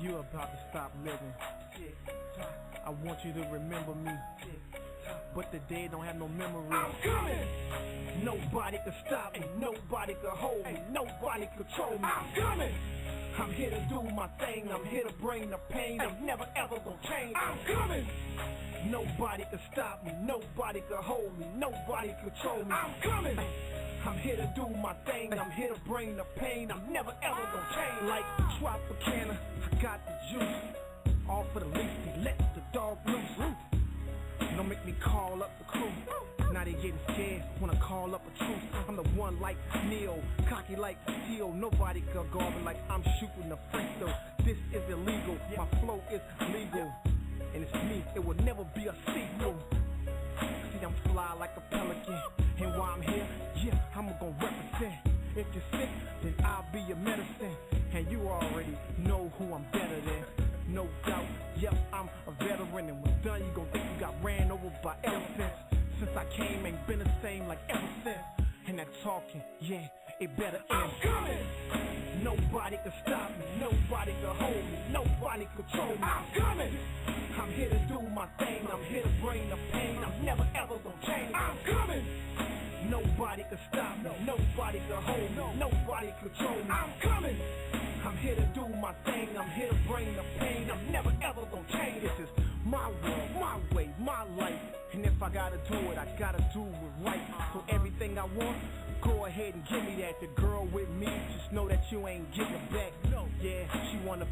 You about to stop living. I want you to remember me, but the dead don't have no memory. I'm coming. Nobody can stop me, nobody can hold me, nobody control me. I'm coming. I'm here to do my thing, I'm here to bring the pain. I'm never ever gonna change. I'm coming. Nobody can stop me, nobody can hold me, nobody control me. I'm coming. I'm here to do my thing, I'm here to bring the pain. I'm never ever gonna change. Like Tropicana, I got the juice. All for the least, let the dog loose. Don't make me call up the crew. Now they getting scared, wanna call up a truce. I'm the one like Neil, cocky like steel. Nobody can guard me like I'm shooting a free throw. This is illegal, my flow is legal. And it's me, it will never be a see-through. See, I'm fly like a pelican. And while I'm here, yeah, I'm gonna represent. If you're sick, then I'll be your medicine. And you already know who I'm better than. No doubt, yep, I'm a veteran. And when done, you gon' think you got ran over by elephants. Since I came, ain't been the same like ever since. And that talking, yeah, it better end. I'm coming. Nobody can stop me, nobody can hold me, nobody control me. I'm coming. I'm here to do my thing, I'm here to bring the pain. I'm never ever gonna change. I'm coming. Nobody can stop me, nobody can hold me, nobody control me. I'm coming. I'm here to do my thing, I'm here to bring the pain. I'm never ever gonna change. This is my world, my way, my life. And if I gotta do it, I gotta do it right. So everything I want, go ahead and give me that. The girl with me, just know that you ain't getting it back. No, yeah, she wanna.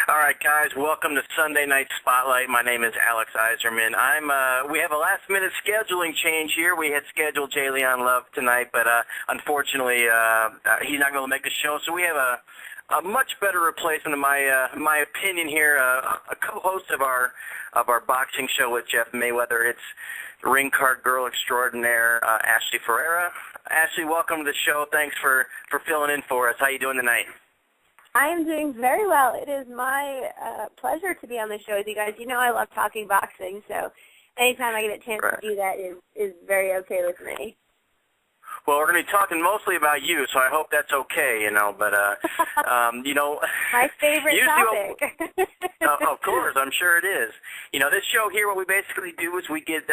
All right, guys, welcome to Sunday Night Spotlight. My name is Alexz Yzerman. We have a last-minute scheduling change here. We had scheduled J. Leon Love tonight, but unfortunately, he's not going to make the show. So we have a much better replacement, in my opinion here, a co-host of our boxing show with Jeff Mayweather. It's ring card girl extraordinaire, Ashley Ferrara. Ashley, welcome to the show. Thanks for filling in for us. How you doing tonight? I am doing very well. It is my pleasure to be on the show with you guys. You know I love talking boxing, so anytime I get a chance to do that is very okay with me. Well, we're going to be talking mostly about you, so I hope that's okay, you know, but, you know. My favorite topic. Of course, I'm sure it is. You know, this show here, what we basically do is we get,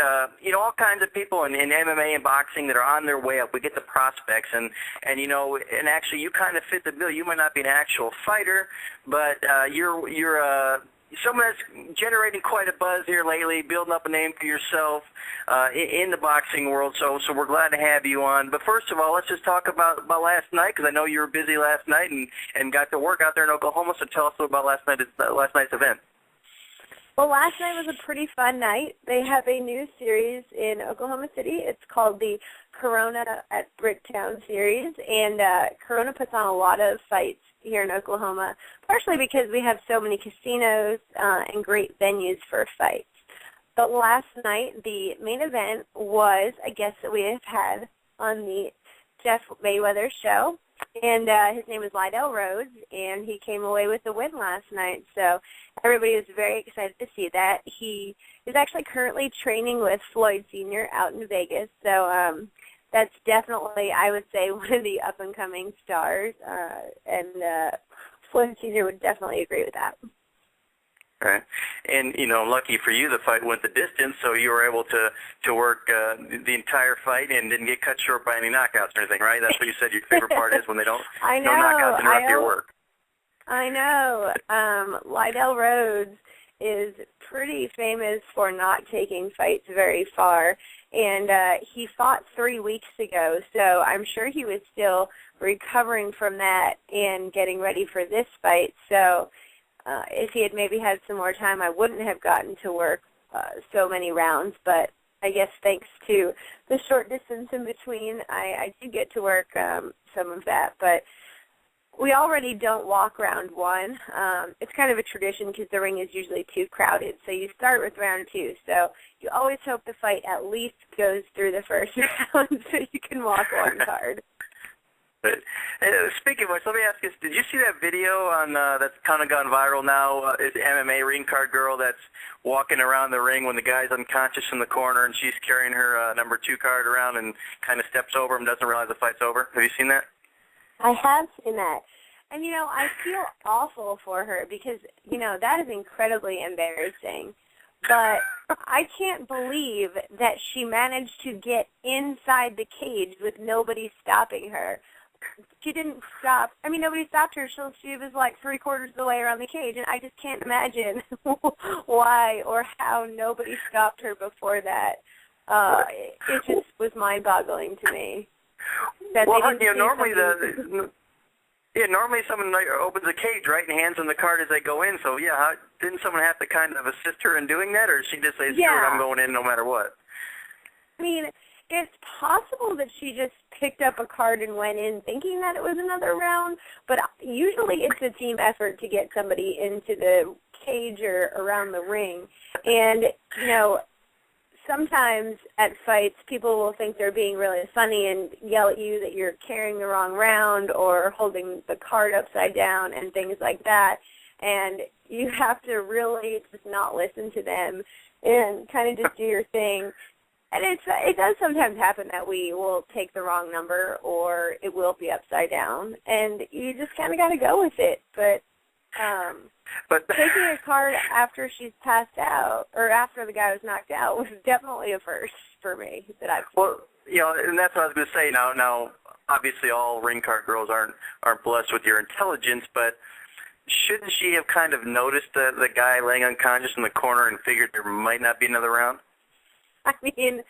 you know, all kinds of people in MMA and boxing that are on their way up. We get the prospects, and you know, and actually you kind of fit the bill. You might not be an actual fighter, but you're someone that's generating quite a buzz here lately, building up a name for yourself in the boxing world. So we're glad to have you on. But first of all, let's just talk about last night, because I know you were busy last night and got to work out there in Oklahoma. So tell us a little about last night's event. Well, last night was a pretty fun night. They have a new series in Oklahoma City. It's called the Corona at Bricktown series, and Corona puts on a lot of fights here in Oklahoma, partially because we have so many casinos and great venues for fights. But last night, the main event was a guest that we have had on the Jeff Mayweather show, and his name is Lydell Rhodes, and he came away with the win last night. So everybody was very excited to see that. He is actually currently training with Floyd Sr. out in Vegas, so that's definitely, I would say, one of the up-and-coming stars, and Floyd Sr. would definitely agree with that. Right. And, you know, lucky for you, the fight went the distance, so you were able to work the entire fight and didn't get cut short by any knockouts or anything, right? That's what you said your favorite part is, when they don't, no knockouts interrupt your work. I know. Lydell Rhodes is pretty famous for not taking fights very far, and he fought 3 weeks ago, so I'm sure he was still recovering from that and getting ready for this fight. So if he had maybe had some more time, I wouldn't have gotten to work so many rounds, but I guess thanks to the short distance in between, I did get to work some of that. But we already don't walk round one. It's kind of a tradition because the ring is usually too crowded. So you start with round two. So you always hope the fight at least goes through the first round so you can walk one card. But speaking of which, let me ask you, did you see that video on that's kind of gone viral now? Is MMA ring card girl that's walking around the ring when the guy's unconscious in the corner and she's carrying her number 2 card around and kind of steps over him, doesn't realize the fight's over? Have you seen that? I have seen that. And, I feel awful for her because, that is incredibly embarrassing. But I can't believe that she managed to get inside the cage with nobody stopping her. She didn't stop. I mean, nobody stopped her. She was like 3/4 of the way around the cage, and I just can't imagine why or how nobody stopped her before that. It just was mind-boggling to me. That normally someone opens a cage, right, and hands them the card as they go in. So, didn't someone have to kind of assist her in doing that, or did she just say, screw it, I'm going in no matter what? I mean, it's possible that she just picked up a card and went in thinking that it was another round, but usually it's a team effort to get somebody into the cage or around the ring. And, sometimes at fights, people will think they're being really funny and yell at you that you're carrying the wrong round or holding the card upside down and things like that. And you have to really just not listen to them and kind of just do your thing. And it does sometimes happen that we will take the wrong number or it will be upside down. And you just kind of got to go with it. But taking a card after she's passed out or after the guy was knocked out was definitely a first for me that I've seen. Well, and that's what I was going to say. Now, obviously, all ring card girls aren't blessed with your intelligence, but shouldn't she have kind of noticed the guy laying unconscious in the corner and figured there might not be another round? I mean,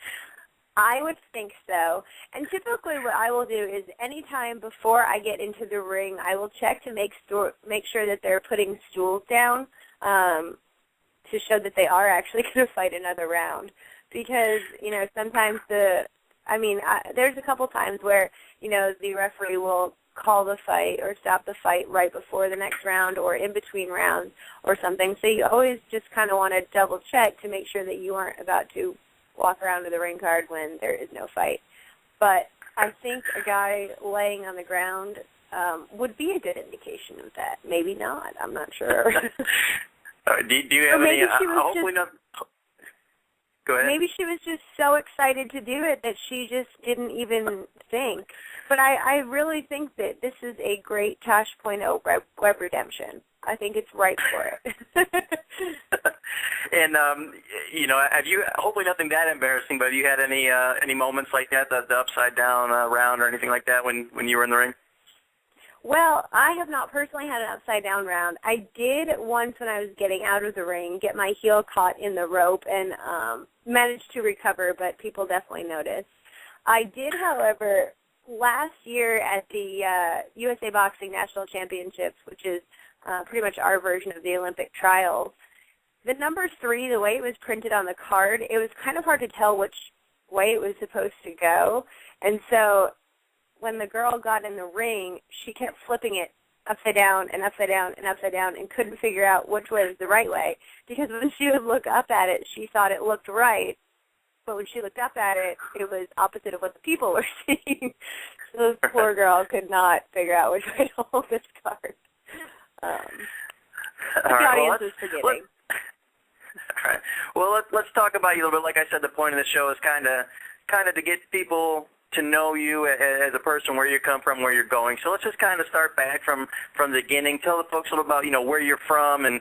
I would think so. And typically what I will do is anytime before I get into the ring, I will check to make sure that they're putting stools down to show that they are actually going to fight another round. Because, sometimes there's a couple times where, the referee will call the fight or stop the fight right before the next round or in between rounds or something. So you always just kind of want to double check to make sure that you aren't about to walk around to the ring card when there is no fight. But I think a guy laying on the ground would be a good indication of that. Maybe not. I'm not sure. Do you have any? Hopefully not. Go ahead. Maybe she was just so excited to do it that she just didn't even think. But I really think that this is a great Tosh.0 web redemption. I think it's right for it. And have you? Hopefully nothing that embarrassing. But have you had any moments like that, the upside down round or anything like that when you were in the ring? Well, I have not personally had an upside down round. I did once when I was getting out of the ring, get my heel caught in the rope and managed to recover, but people definitely noticed. I did, however, last year at the USA Boxing National Championships, which is pretty much our version of the Olympic trials, the number 3, the way it was printed on the card, it was kind of hard to tell which way it was supposed to go. And so when the girl got in the ring, she kept flipping it upside down and upside down and upside down and couldn't figure out which way was the right way. Because when she would look up at it, she thought it looked right. But when she looked up at it, it was opposite of what the people were seeing. So this poor girl could not figure out which way to hold this card. The audience was forgetting. All right. Well, let's talk about you a little bit. Like I said, the point of the show is kind of to get people to know you as a person, where you come from, where you're going. So let's just kind of start back from the beginning. Tell the folks a little about where you're from and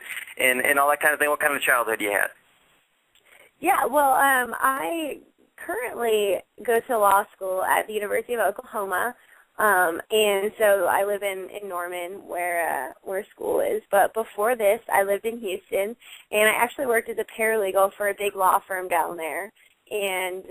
all that kind of thing. What kind of childhood you had? Yeah, well, I currently go to law school at the University of Oklahoma, and so I live in Norman, where school is. But before this, I lived in Houston, and I actually worked as a paralegal for a big law firm down there, and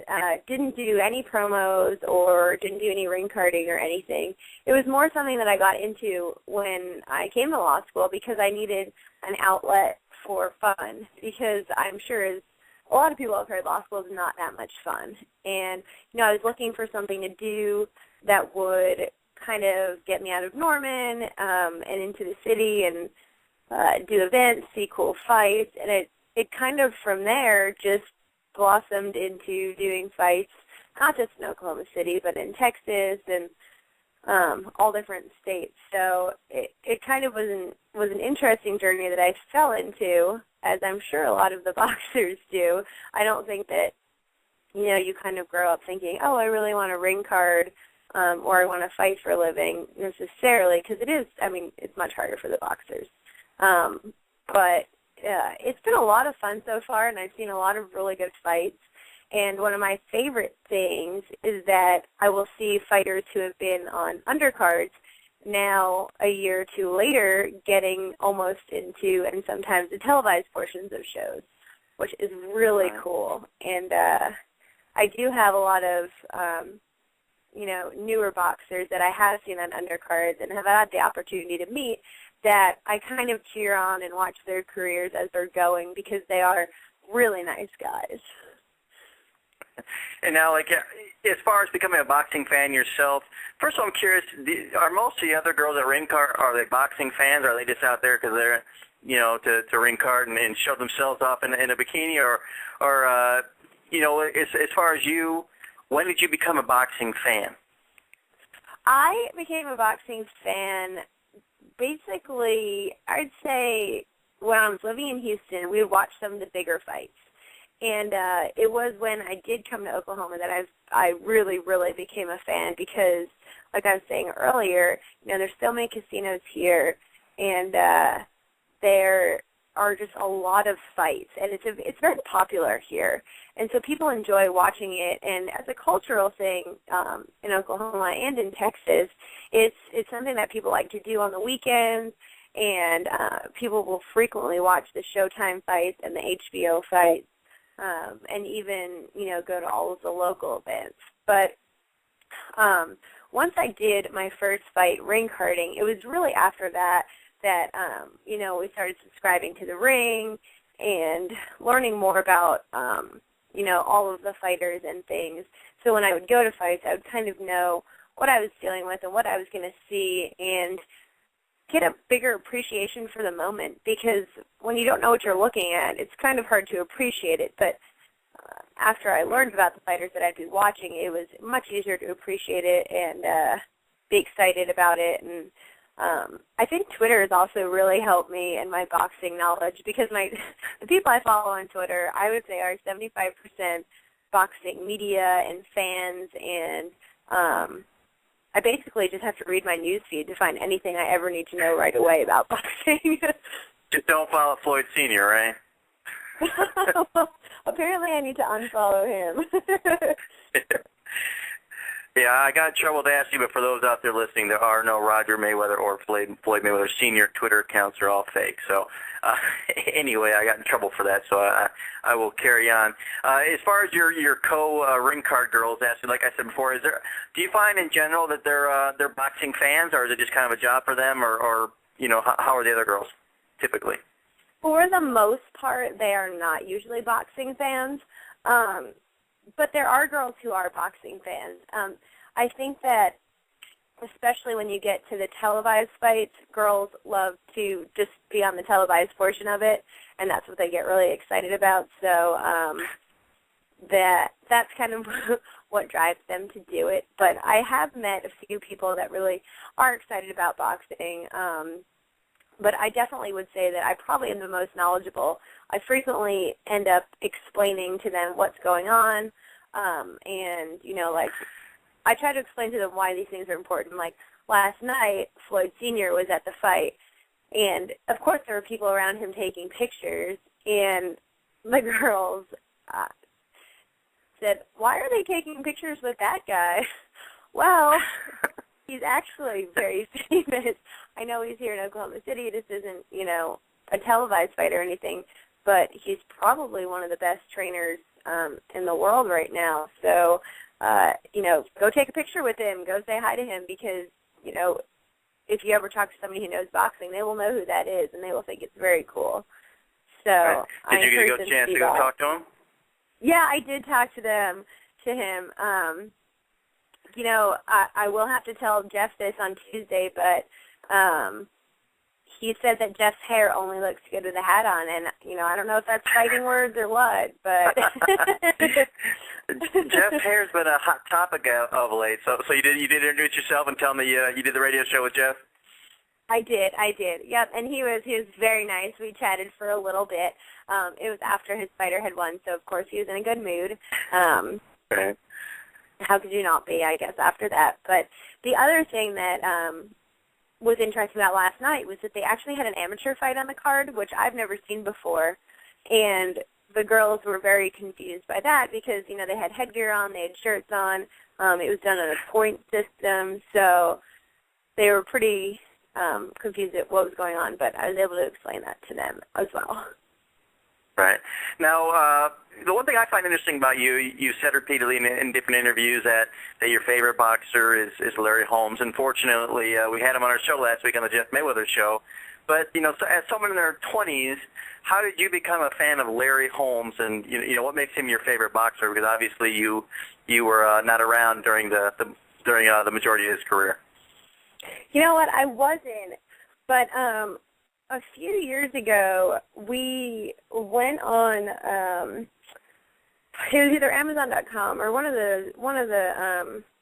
didn't do any promos or didn't do any ring carding or anything. It was more something that I got into when I came to law school because I needed an outlet for fun, because I'm sure as a lot of people have heard, law school is not that much fun. And, I was looking for something to do that would kind of get me out of Norman and into the city and do events, see cool fights. And it kind of from there just blossomed into doing fights, not just in Oklahoma City, but in Texas and all different states. So it kind of was an interesting journey that I fell into, as I'm sure a lot of the boxers do. I don't think that, you kind of grow up thinking, oh, I really want a ring card or I want to fight for a living necessarily, because it is, I mean, it's much harder for the boxers. But it's been a lot of fun so far, and I've seen a lot of really good fights. And one of my favorite things is that I will see fighters who have been on undercards now a year or two later getting almost into, and sometimes the televised portions of shows, which is really cool. And I do have a lot of, newer boxers that I have seen on undercards and have had the opportunity to meet that I kind of cheer on and watch their careers as they're going, because they are really nice guys. And now, like, as far as becoming a boxing fan yourself, first of all, I'm curious, are most of the other girls at ring card, are they boxing fans, or are they just out there because they're, to ring card and show themselves off in a bikini, or as far as you, when did you become a boxing fan? I became a boxing fan basically, I'd say when I was living in Houston, we would watch some of the bigger fights. And it was when I did come to Oklahoma that I really, really became a fan, because, like I was saying earlier, there's so many casinos here, and there are just a lot of fights, and it's very popular here. And so people enjoy watching it, and as a cultural thing in Oklahoma and in Texas, it's something that people like to do on the weekends, and people will frequently watch the Showtime fights and the HBO fights. And even, go to all of the local events. But once I did my first fight ring carding, it was really after that we started subscribing to the ring and learning more about, all of the fighters and things. So when I would go to fights, I would kind of know what I was dealing with and what I was going to see, and get a bigger appreciation for the moment, because when you don't know what you're looking at, it's kind of hard to appreciate it. But after I learned about the fighters that I'd be watching, it was much easier to appreciate it and be excited about it. And I think Twitter has also really helped me in my boxing knowledge, because the people I follow on Twitter, I would say, are 75% boxing media and fans, and I basically just have to read my news feed to find anything I ever need to know right away about boxing. Just don't follow Floyd Sr., right? Well, apparently I need to unfollow him. Yeah, I got in trouble with Ashley, but for those out there listening, there are no Roger Mayweather or Floyd Mayweather Sr. Twitter accounts. Are all fake. So anyway, I got in trouble for that, so I will carry on. As far as your ring card girls, Ashley, like I said before, do you find in general that they're boxing fans, or is it just kind of a job for them, or how are the other girls typically? For the most part, they are not usually boxing fans. But there are girls who are boxing fans. I think that especially when you get to the televised fights, girls love to just be on the televised portion of it, and that's what they get really excited about. So that's kind of what drives them to do it. But I have met a few people that really are excited about boxing. But I definitely would say that I probably am the most knowledgeable. I frequently end up explaining to them what's going on, and, I try to explain to them why these things are important. Like, last night, Floyd Sr. was at the fight, and, of course, there were people around him taking pictures, and the girls said, "Why are they taking pictures with that guy?" Well, he's actually very famous. I know he's here in Oklahoma City. This isn't, a televised fight or anything, but he's probably one of the best trainers in the world right now. So, go take a picture with him. Go say hi to him, because, if you ever talk to somebody who knows boxing, they will know who that is, and they will think it's very cool. So, right. Did you get a chance to go talk to him? Yeah, I did talk to him. I will have to tell Jeff this on Tuesday, but he said that Jeff's hair only looks good with a hat on, and, I don't know if that's fighting words or what, but... Jeff's hair's been a hot topic of late, so you did introduce yourself and tell me you did the radio show with Jeff? I did. Yep, and he was very nice. We chatted for a little bit. It was after his fighter had won, so, of course, he was in a good mood. Okay. how could you not be, I guess, after that? But the other thing that was interesting about last night was that they actually had an amateur fight on the card, which I've never seen before, and the girls were very confused by that because, you know, they had headgear on, they had shirts on, it was done on a point system, so they were pretty confused at what was going on, but I was able to explain that to them as well. Right. Now, the one thing I find interesting about you, you said repeatedly in different interviews that your favorite boxer is Larry Holmes. Unfortunately, we had him on our show last week on the Jeff Mayweather show. But, you know, so as someone in their 20s, how did you become a fan of Larry Holmes, and, you know, what makes him your favorite boxer? Because obviously you were not around during the majority of his career. You know what? I wasn't, but a few years ago, we went on, it was either Amazon.com or one of the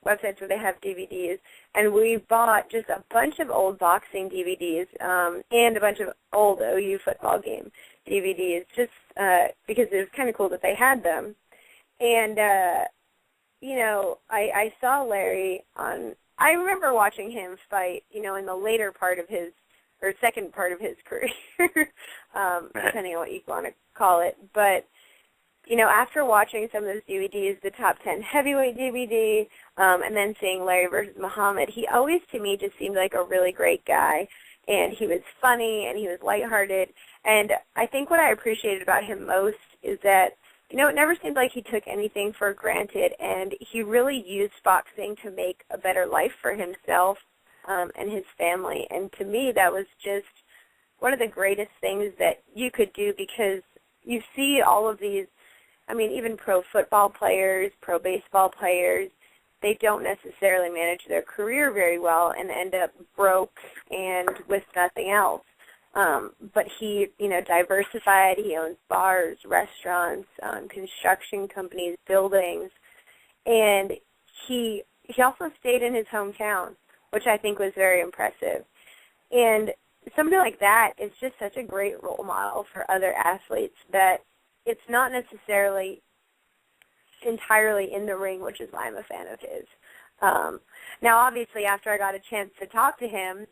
websites where they have DVDs, and we bought just a bunch of old boxing DVDs and a bunch of old OU football game DVDs, just because it was kind of cool that they had them. And, you know, I saw Larry I remember watching him fight, you know, in the later part of his, or second part of his career, depending on what you want to call it. But, you know, after watching some of those DVDs, the Top 10 Heavyweight DVD, and then seeing Larry versus Muhammad, he always, to me, just seemed like a really great guy. And he was funny, and he was lighthearted. And I think what I appreciated about him most is that, you know, it never seemed like he took anything for granted, and he really used boxing to make a better life for himself and his family. And to me, that was just one of the greatest things that you could do, because you see all of these, I mean, even pro football players, pro baseball players, they don't necessarily manage their career very well and end up broke and with nothing else. But he, you know, diversified. He owns bars, restaurants, construction companies, buildings, and he also stayed in his hometown, which I think was very impressive. And somebody like that is just such a great role model for other athletes, that it's not necessarily entirely in the ring, which is why I'm a fan of his. Now, obviously, after I got a chance to talk to him,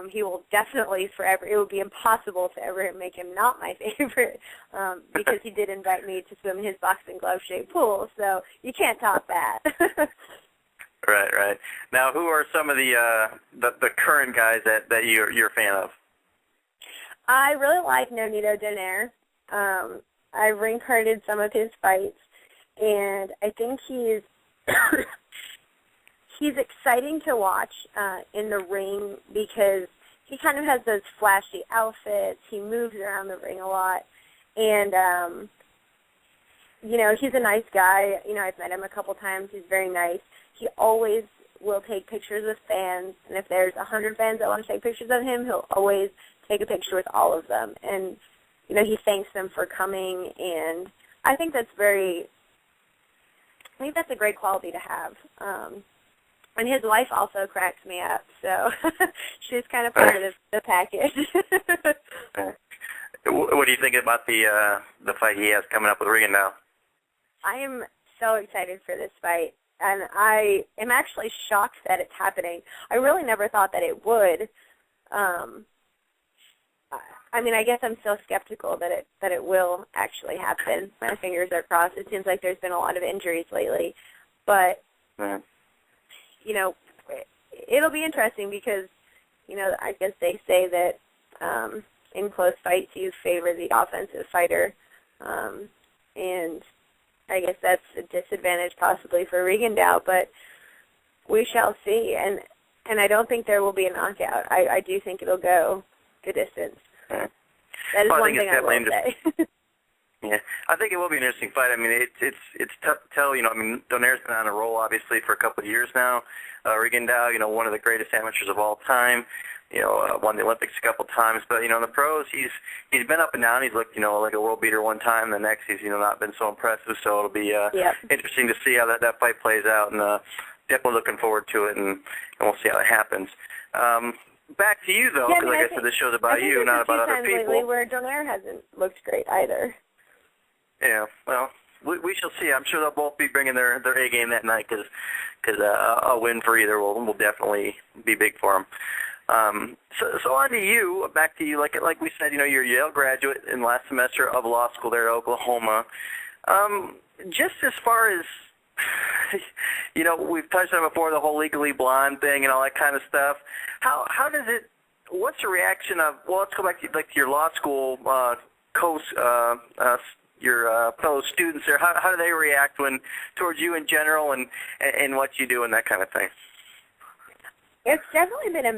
he will definitely forever, it would be impossible to ever make him not my favorite, because he did invite me to swim in his boxing glove-shaped pool, so you can't top that. Right. Now, who are some of the current guys that you're a fan of? I really like Nonito Donaire. I ring-carded some of his fights, and I think he's he's exciting to watch in the ring, because he kind of has those flashy outfits. He moves around the ring a lot, and you know, he's a nice guy. You know, I've met him a couple times. He's very nice. He always will take pictures with fans, and if there's 100 fans that want to take pictures of him, he'll always take a picture with all of them. And, you know, he thanks them for coming, and I think that's a great quality to have. And his wife also cracks me up, so she's kind of part of the package. What do you think about the fight he has coming up with Rigondeaux? I am so excited for this fight, and I am actually shocked that it's happening. I really never thought that it would. I mean, I guess I'm still skeptical that it will actually happen. My fingers are crossed. It seems like there's been a lot of injuries lately, but you know, it'll be interesting because, you know, I guess they say that in close fights you favor the offensive fighter, and I guess that's a disadvantage possibly for Rigondeaux, but we shall see. And I don't think there will be a knockout. I do think it'll go the distance. That is one thing I will say. Yeah, I think it will be an interesting fight. I mean, it's tough to tell. You know, I mean, Donaire's been on a roll obviously for a couple of years now. Rigondeaux, you know, one of the greatest amateurs of all time. You know, won the Olympics a couple times, but you know, in the pros, he's been up and down. He's looked, you know, like a world beater one time. The next, he's, you know, not been so impressive. So it'll be interesting to see how that fight plays out, and definitely looking forward to it, and we'll see how it happens. Back to you though, because like I said, this show's about you, not about other people. Lately where Donaire hasn't looked great either. Yeah, well, we shall see. I'm sure they'll both be bringing their A game that night because a win for either will definitely be big for them. So on to you, back to you. Like we said, you're a Yale graduate in last semester of law school there at Oklahoma. Just as far as, we've touched on before the whole Legally Blonde thing and all that kind of stuff. How does it? What's the reaction of? Well, let's go back to your law school your fellow students there. How do they react towards you in general and what you do and that kind of thing? It's definitely been a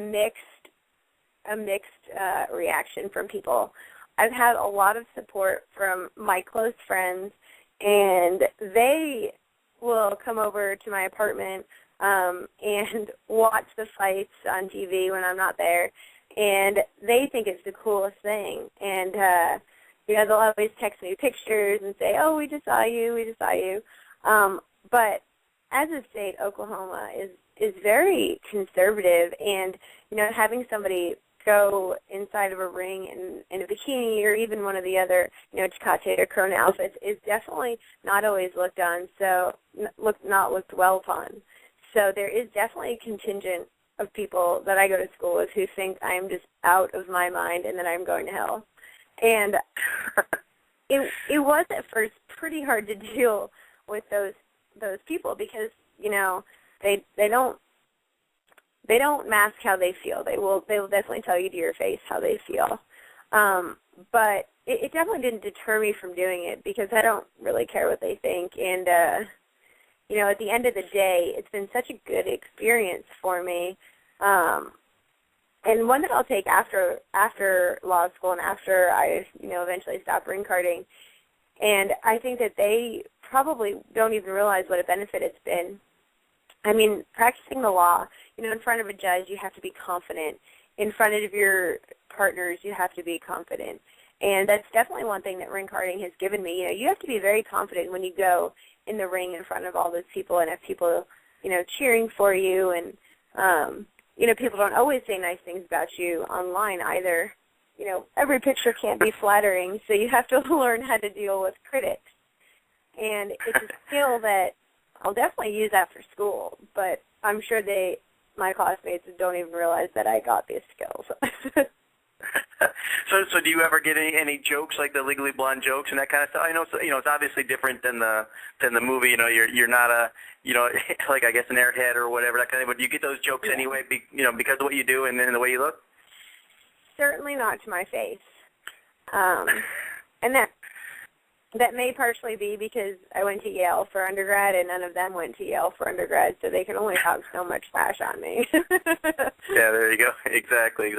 mixed reaction from people. I've had a lot of support from my close friends, and they will come over to my apartment and watch the fights on TV when I'm not there, and they think it's the coolest thing. And they'll always text me pictures and say, "Oh, we just saw you." But as a state, Oklahoma is very conservative, and having somebody go inside of a ring in a bikini or even one of the other etiquette or Corona outfits is definitely not always looked well upon. So there is definitely a contingent of people that I go to school with who think I'm just out of my mind and that I'm going to hell. And it was at first pretty hard to deal with those people because they don't mask how they feel. They will definitely tell you to your face how they feel. But it definitely didn't deter me from doing it because I don't really care what they think. And at the end of the day, it's been such a good experience for me. And one that I'll take after law school and after I eventually stop ring carding. And I think that they probably don't even realize what a benefit it's been. I mean, practicing the law, in front of a judge, you have to be confident. In front of your partners, you have to be confident. And that's definitely one thing that ring carding has given me. You have to be very confident when you go in the ring in front of all those people and have people, cheering for you. And, people don't always say nice things about you online either. Every picture can't be flattering, so you have to learn how to deal with critics. And it's a skill that I'll definitely use after school, but I'm sure my classmates don't even realize that I got these skills. So do you ever get any jokes like the Legally Blonde jokes and that kind of stuff? I know it's obviously different than the movie. You're not a like I guess an airhead or whatever that kind of. But do you get those jokes anyway? Because of what you do and the way you look. Certainly not to my face, and that may partially be because I went to Yale for undergrad, and none of them went to Yale for undergrad, so they can only talk so much trash on me. Yeah, there you go. Exactly.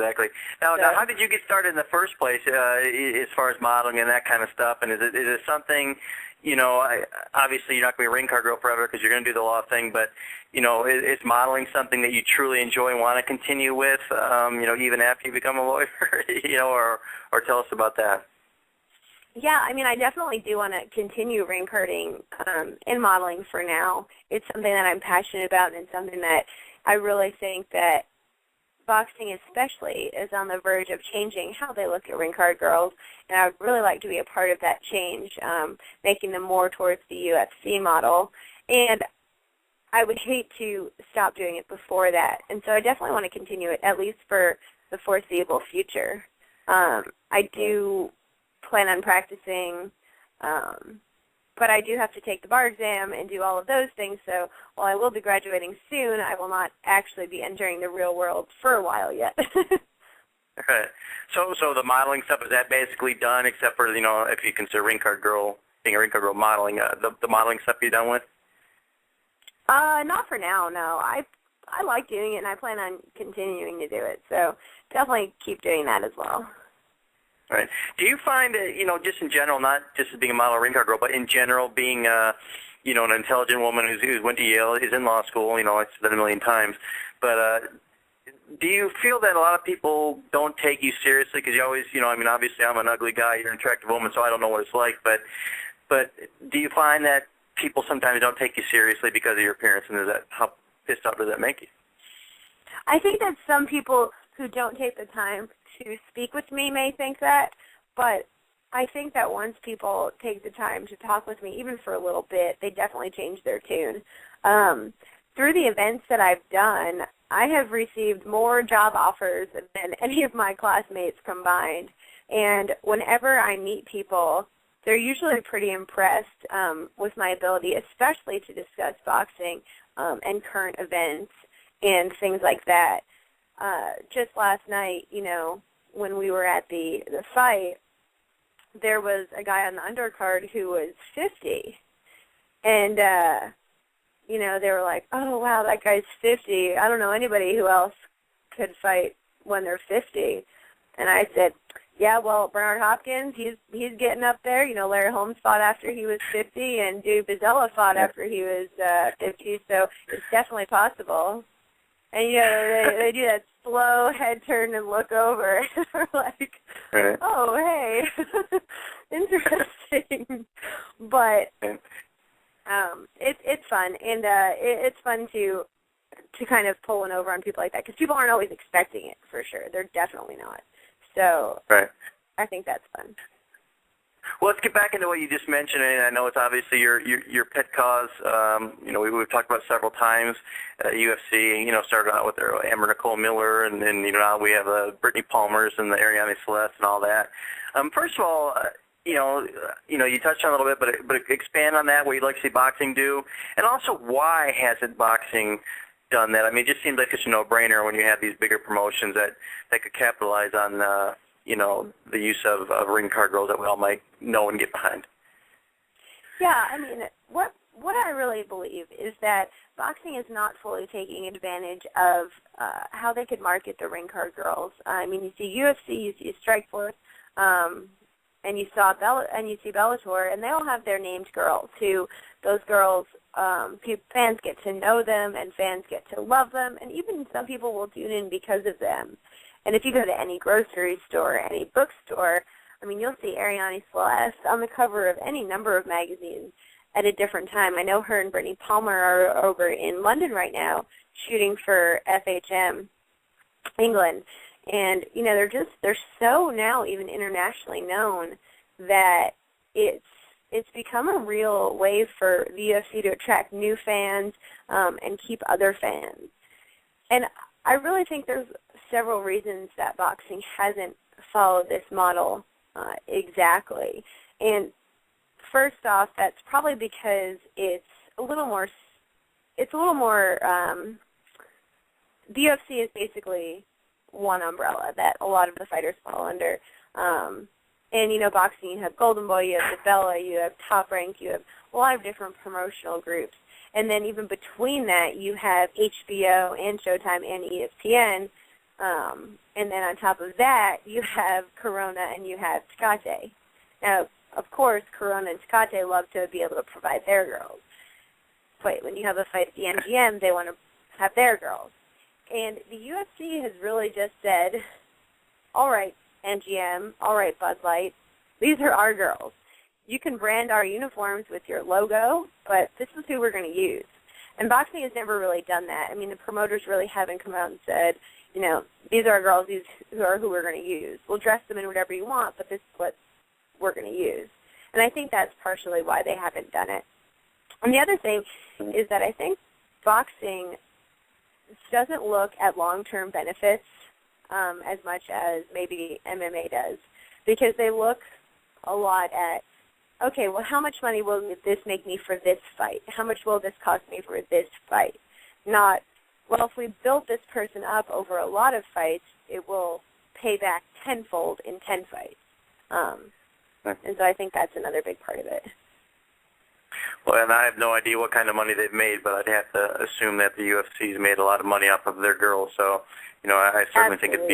Now, how did you get started in the first place as far as modeling and that kind of stuff? And is it something, obviously you're not going to be a ring card girl forever because you're going to do the law thing, but, is modeling something that you truly enjoy and want to continue with, even after you become a lawyer, or tell us about that? Yeah, I mean, I definitely do want to continue ring carding and modeling for now. It's something that I'm passionate about and something that I really think that boxing especially is on the verge of changing how they look at ring card girls, and I would really like to be a part of that change, making them more towards the UFC model. And I would hate to stop doing it before that, and so I definitely want to continue it, at least for the foreseeable future. I do plan on practicing, but I do have to take the bar exam and do all of those things, so while I will be graduating soon, I will not actually be entering the real world for a while yet. Okay. So the modeling stuff, is that basically done except for, if you consider being a ring card girl modeling, the modeling stuff you're done with? Not for now, no. I like doing it, and I plan on continuing to do it, so definitely keep doing that as well. Right. Do you find that, just in general, not just as being a model or ring card girl, but in general being, an intelligent woman who went to Yale, is in law school, I've said it a million times, but do you feel that a lot of people don't take you seriously? Because you always, obviously I'm an ugly guy, you're an attractive woman, so I don't know what it's like, but do you find that people sometimes don't take you seriously because of your appearance, and how pissed off does that make you? I think that some people who don't take the time to speak with me may think that, but I think that once people take the time to talk with me, even for a little bit, they definitely change their tune. Through the events that I've done, I have received more job offers than any of my classmates combined. And whenever I meet people, they're usually pretty impressed with my ability, especially to discuss boxing and current events and things like that. Just last night, you know, when we were at the fight, there was a guy on the undercard who was 50. And, you know, they were like, oh, wow, that guy's 50. I don't know anybody who else could fight when they're 50. And I said, yeah, well, Bernard Hopkins, he's getting up there. You know, Larry Holmes fought after he was 50, and Duke Bizella fought after he was 50, so it's definitely possible. And, you know, they do that slow head turn and look over. They're like, oh, hey, interesting. But it's fun, and it's fun to kind of pull one over on people like that, because people aren't always expecting it, for sure. They're definitely not. So I think that's fun. Well, let's get back into what you just mentioned, and I know it's obviously your pet cause. You know, we've talked about it several times. UFC, you know, started out with their Amber Nicole Miller, and then, you know, now we have Brittany Palmer's and the Ariane Celeste and all that. First of all, you know, you touched on it a little bit, but expand on that, what you'd like to see boxing do, and also why hasn't boxing done that? I mean, it just seems like it's a no-brainer when you have these bigger promotions that could capitalize on, you know, the use of ring card girls that we all might know and get behind. Yeah, I mean, what I really believe is that boxing is not fully taking advantage of how they could market the ring card girls. I mean, you see UFC, you see Strikeforce, and you see Bellator, and they all have their named girls who those girls, fans get to know them, and fans get to love them, and even some people will tune in because of them. And if you go to any grocery store, any bookstore, I mean, you'll see Ariane Celeste on the cover of any number of magazines at a different time. I know her and Brittany Palmer are over in London right now shooting for FHM England. And, you know, they're so now even internationally known that it's become a real way for the UFC to attract new fans and keep other fans. And I really think there's several reasons that boxing hasn't followed this model exactly. And first off, that's probably because it's a little more, the UFC is basically one umbrella that a lot of the fighters fall under. And, you know, boxing, you have Golden Boy, you have Bella, you have Top Rank, you have a lot of different promotional groups. And then even between that, you have HBO and Showtime and ESPN. And then on top of that, you have Corona and you have Tecate. Now, of course, Corona and Tecate love to be able to provide their girls. But when you have a fight at the MGM, they want to have their girls. And the UFC has really just said, all right, MGM, all right, Bud Light, these are our girls. You can brand our uniforms with your logo, but this is who we're going to use. And boxing has never really done that. I mean, the promoters really haven't come out and said, you know, these are our girls, these are who we're going to use. We'll dress them in whatever you want, but this is what we're going to use. And I think that's partially why they haven't done it. And the other thing is that I think boxing doesn't look at long-term benefits as much as maybe MMA does, because they look a lot at, okay, well, how much money will this make me for this fight? How much will this cost me for this fight? Not, well, if we build this person up over a lot of fights, it will pay back tenfold in 10 fights. And so I think that's another big part of it. Well, and I have no idea what kind of money they've made, but I'd have to assume that the UFC's made a lot of money off of their girls. So, you know, I certainly think it'd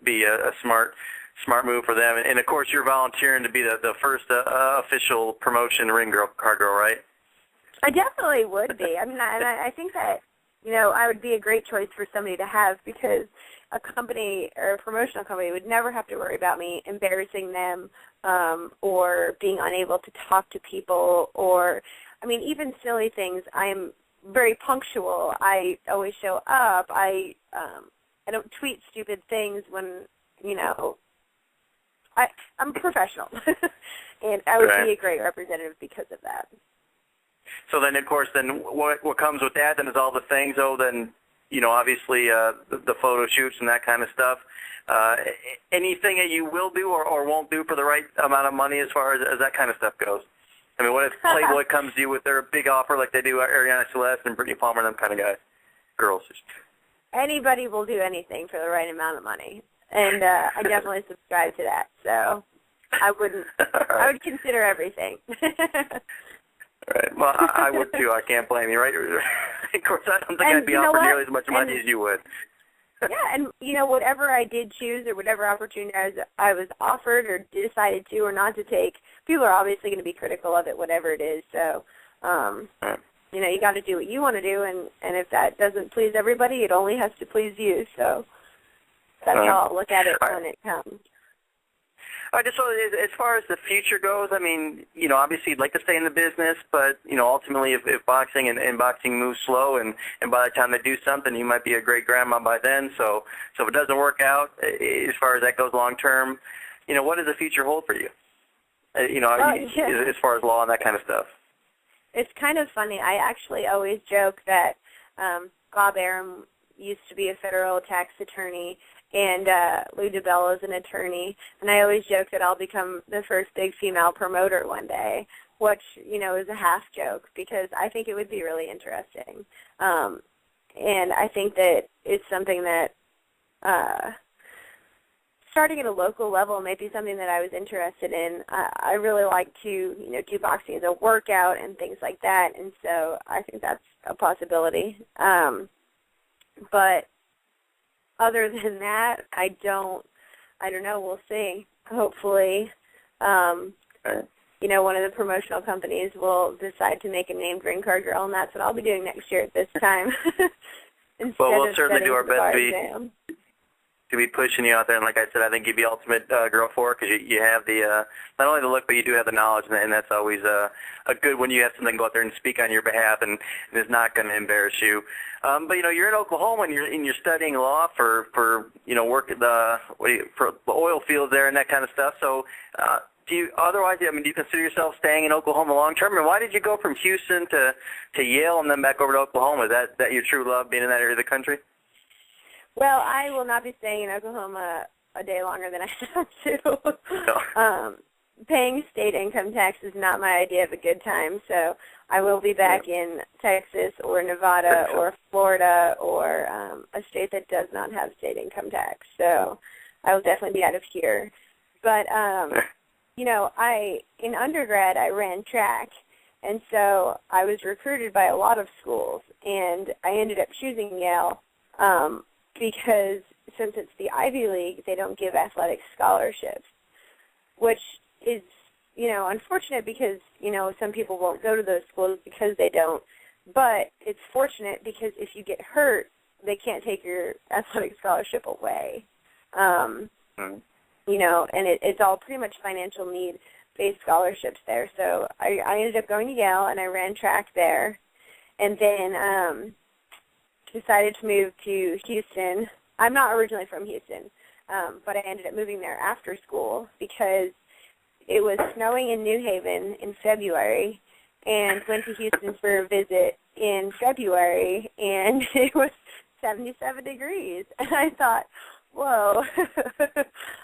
be a smart move for them. And of course, you're volunteering to be the first official promotion ring card girl, right? I definitely would be. I mean, I think that, you know, I would be a great choice for somebody to have, because a company or a promotional company would never have to worry about me embarrassing them or being unable to talk to people, or, I mean, even silly things. I'm very punctual. I always show up. I don't tweet stupid things when, you know, I'm professional, and I would be a great representative because of that. So then, of course, then what comes with that then is all the things, then, obviously the photo shoots and that kind of stuff. Anything that you will do or won't do for the right amount of money as far as that kind of stuff goes? I mean, what if Playboy comes to you with their big offer like they do Ariana Celeste and Brittany Palmer and them kind of guys, girls? Anybody will do anything for the right amount of money, and I definitely subscribe to that. So I wouldn't. I would consider everything. Right. Well, I would too. I can't blame you, right? Of course, I don't think I'd be offered nearly as much money as you would. Yeah, and whatever I did choose or whatever opportunity I was offered or decided to or not to take, people are obviously going to be critical of it, whatever it is. So, you got to do what you want to do, and if that doesn't please everybody, it only has to please you. So that's how I'll look at it when it comes. Just so as far as the future goes, I mean, obviously you'd like to stay in the business, but, ultimately if boxing and boxing moves slow and by the time they do something, you might be a great grandma by then. So if it doesn't work out, as far as that goes long term, what does the future hold for you? As far as law and that kind of stuff. It's kind of funny. I actually always joke that Bob Arum used to be a federal tax attorney, and Lou DiBello is an attorney, and I always joke that I'll become the first big female promoter one day, which, is a half joke because I think it would be really interesting. And I think that it's something that starting at a local level may be something that I was interested in. I really like to, do boxing as a workout and things like that, and so I think that's a possibility. But other than that, I don't know. We'll see. Hopefully, one of the promotional companies will decide to make a named ring card girl, and that's what I'll be doing next year at this time. Well, we'll certainly do our best to be pushing you out there. And like I said, I think you'd be ultimate girl for it because you have the not only the look, but you do have the knowledge, and that's always a good when you have something go out there and speak on your behalf, and it's not going to embarrass you. But you're in Oklahoma and you're studying law for work at for the oil fields there and that kind of stuff. So do you consider yourself staying in Oklahoma long term? And why did you go from Houston to Yale and then back over to Oklahoma? Is that your true love, being in that area of the country? Well, I will not be staying in Oklahoma a day longer than I have to. No. Paying state income tax is not my idea of a good time, so I will be back in Texas or Nevada or Florida or a state that does not have state income tax. So I will definitely be out of here. But, in undergrad, I ran track, and so I was recruited by a lot of schools, and I ended up choosing Yale because since it's the Ivy League, they don't give athletic scholarships, which is, unfortunate because, some people won't go to those schools because they don't. But it's fortunate because if you get hurt, they can't take your athletic scholarship away. And it's all pretty much financial need-based scholarships there. So I ended up going to Yale, and I ran track there. And then decided to move to Houston. I'm not originally from Houston, but I ended up moving there after school because it was snowing in New Haven in February, and went to Houston for a visit in February, and it was 77 degrees. And I thought, whoa,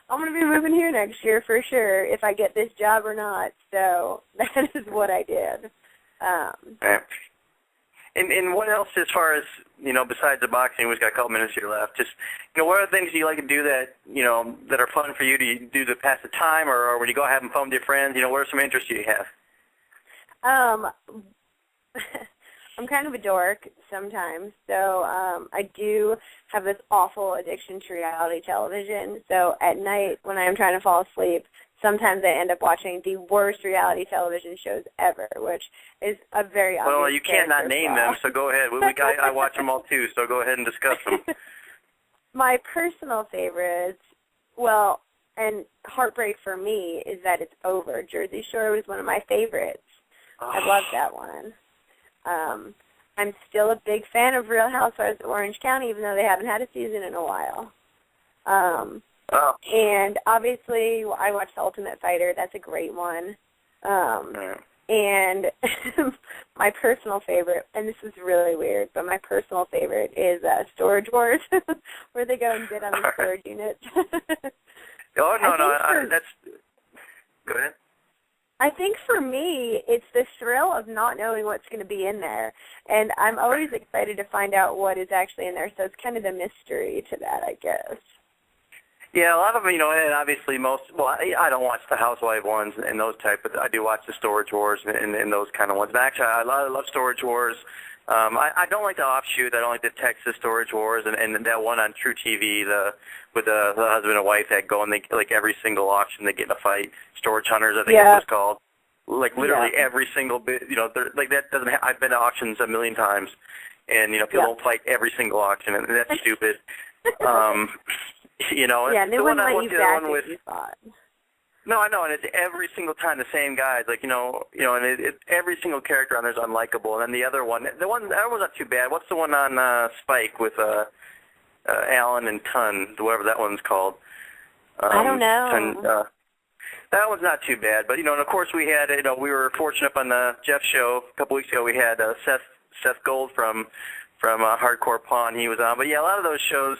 I'm going to be moving here next year for sure if I get this job or not. So that is what I did. And what else, as far as, besides the boxing, we've got a couple minutes here left, just, what other things do you like to do that, that are fun for you? Do you do to pass the time, or when you go having fun with your friends, what are some interests you have? I'm kind of a dork sometimes, so I do have this awful addiction to reality television. So at night when I'm trying to fall asleep, sometimes I end up watching the worst reality television shows ever, which is a very obvious. Well, you can't not name them, so go ahead. I watch them all too, so go ahead and discuss them. My personal favorites, and heartbreak for me is that it's over. Jersey Shore was one of my favorites. I love that one. I'm still a big fan of Real Housewives of Orange County, even though they haven't had a season in a while. Oh. And obviously, I watched The Ultimate Fighter. That's a great one. And my personal favorite, and this is really weird, but my personal favorite is Storage Wars, where they go and bid on the storage units. Oh, no, that's... Go ahead. I think for me, it's the thrill of not knowing what's going to be in there. And I'm always excited to find out what is actually in there, so it's kind of the mystery to that, I guess. Yeah, a lot of them, and obviously I don't watch the Housewife ones and those type, but I do watch the Storage Wars and those kind of ones. But actually, I love Storage Wars. I don't like the offshoot. I don't like the Texas Storage Wars and that one on True TV, with the husband and wife that go and they, like every single auction they get in a fight. Storage Hunters, I think it's what it's called. Like literally every single bit, like that doesn't. I've been to auctions a million times, and people don't fight every single auction, and that's stupid. Yeah, and they wouldn't let you back if you fought. No, I know, and it's every single time the same guys, like and every single character on there's unlikable. And then the other one, that one's not too bad. What's the one on Spike with Allen and Tunn, whatever that one's called? I don't know. That one's not too bad, but and of course we had, we were fortunate up on the Jeff show a couple weeks ago. We had Seth Gold from Hardcore Pawn. He was on, but yeah, a lot of those shows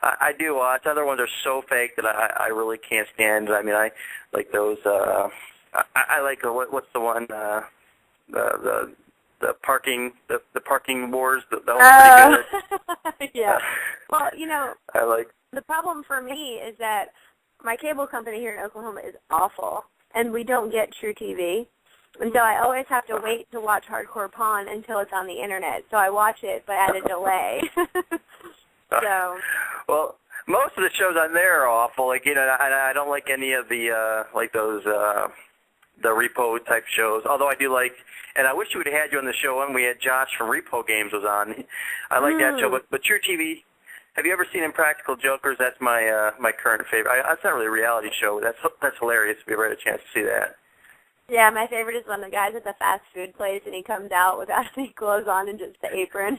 I do watch. Other ones are so fake that I really can't stand. I mean, I like those. I like what's the one the parking wars. That one's pretty good. Yeah. Well, I like. The problem for me is that my cable company here in Oklahoma is awful, and we don't get True TV. And so I always have to wait to watch Hardcore Pawn until it's on the internet. So I watch it, but at a delay. So. Well, most of the shows on there are awful. Like I don't like any of the like those the repo type shows. Although I do like, and I wish we would have had you on the show when we had Josh from Repo Games was on. I like that show, but True TV. Have you ever seen Impractical Jokers? That's my my current favorite. That's not really a reality show. That's hilarious. If you ever had a chance to see that. Yeah, my favorite is when the guy's at the fast food place and he comes out without any clothes on and just the apron.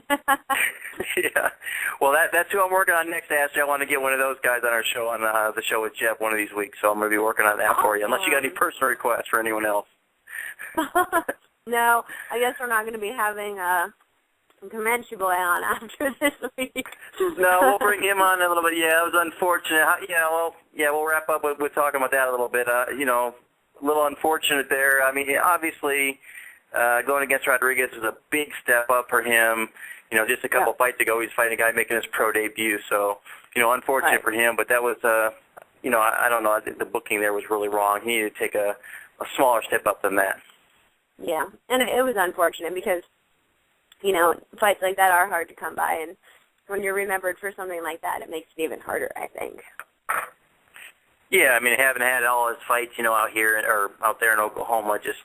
Yeah. Well, that's who I'm working on next, Ashley. I want to get one of those guys on our show, on the show with Jeff one of these weeks, so I'm going to be working on that for you, unless you got any personal requests for anyone else. No, I guess we're not going to be having some Comanche Boy on after this week. No, we'll bring him on in a little bit. Yeah, it was unfortunate. We'll wrap up with talking about that a little bit. A little unfortunate there. I mean, obviously, going against Rodriguez is a big step up for him. Just a couple fights ago, he's fighting a guy making his pro debut. So, unfortunate for him. But that was, I don't know. I think the booking there was really wrong. He needed to take a smaller step up than that. Yeah, and it was unfortunate because, fights like that are hard to come by. And when you're remembered for something like that, it makes it even harder, I think. Yeah, I mean, having had all his fights, out here or out there in Oklahoma, just,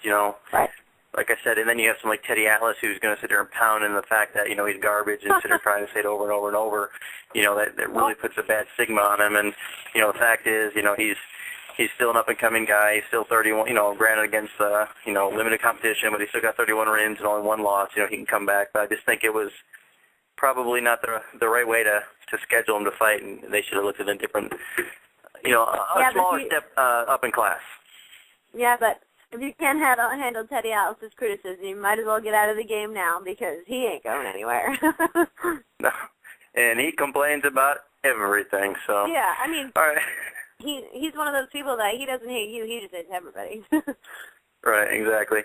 right. Like I said, and then you have someone like Teddy Atlas who's going to sit there and pound in the fact that, he's garbage and sit there trying to say it over and over and over, that really puts a bad stigma on him. And, the fact is, he's still an up-and-coming guy. He's still 31, granted against, limited competition, but he's still got 31 wins and only one loss. He can come back. But I just think it was probably not the right way to schedule him to fight, and they should have looked at a different... a smaller step up in class. Yeah, but if you can't handle Teddy Atlas's criticism, you might as well get out of the game now because he ain't going anywhere. No, and he complains about everything. So yeah, I mean, all right. He's one of those people that he doesn't hate you; he just hates everybody. Right, exactly.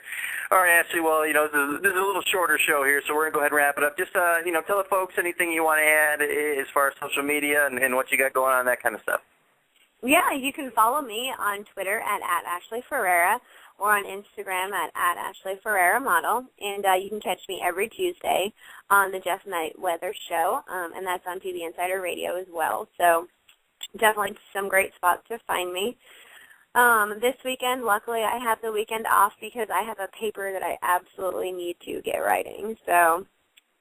All right, Ashley, well, this is a little shorter show here, so we're going to go ahead and wrap it up. Just, tell the folks anything you want to add as far as social media and what you got going on, that kind of stuff. Yeah, you can follow me on Twitter at Ashley Ferrara or on Instagram at Ashley Ferrara Model. And you can catch me every Tuesday on the Jeff Knight Weather Show, and that's on PB Insider Radio as well. So definitely some great spots to find me. This weekend, luckily, I have the weekend off because I have a paper that I absolutely need to get writing. So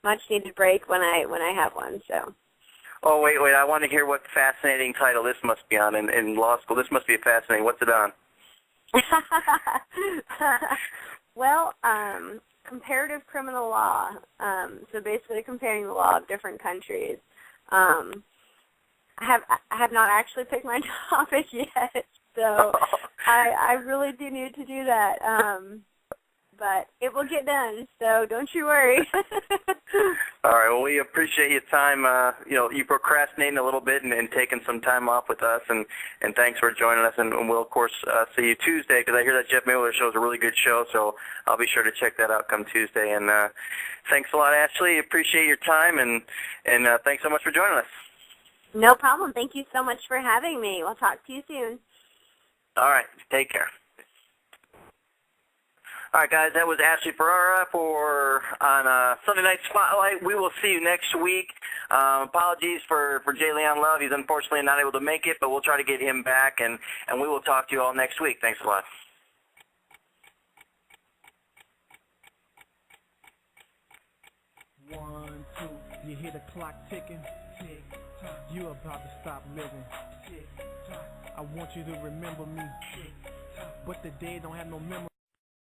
much needed break when I have one. So. Oh, wait, I want to hear what fascinating title this must be on in law school. This must be fascinating. What's it on? Well, comparative criminal law. So basically comparing the law of different countries. I have not actually picked my topic yet, so I really do need to do that. But it will get done, so don't you worry. All right. Well, we appreciate your time. You procrastinating a little bit and taking some time off with us, and thanks for joining us. And we'll, of course, see you Tuesday, because I hear that Jeff Miller show is a really good show, so I'll be sure to check that out come Tuesday. And thanks a lot, Ashley. Appreciate your time, and thanks so much for joining us. No problem. Thank you so much for having me. We'll talk to you soon. All right. Take care. All right, guys, that was Ashley Ferrara on Sunday Night Spotlight. We will see you next week. Apologies for J. Leon Love. He's unfortunately not able to make it, but we'll try to get him back, and we will talk to you all next week. Thanks a lot. One, two, you hear the clock ticking? Tick tock. You about to stop living. Tick tock. I want you to remember me. Tick tock. But the day don't have no memory.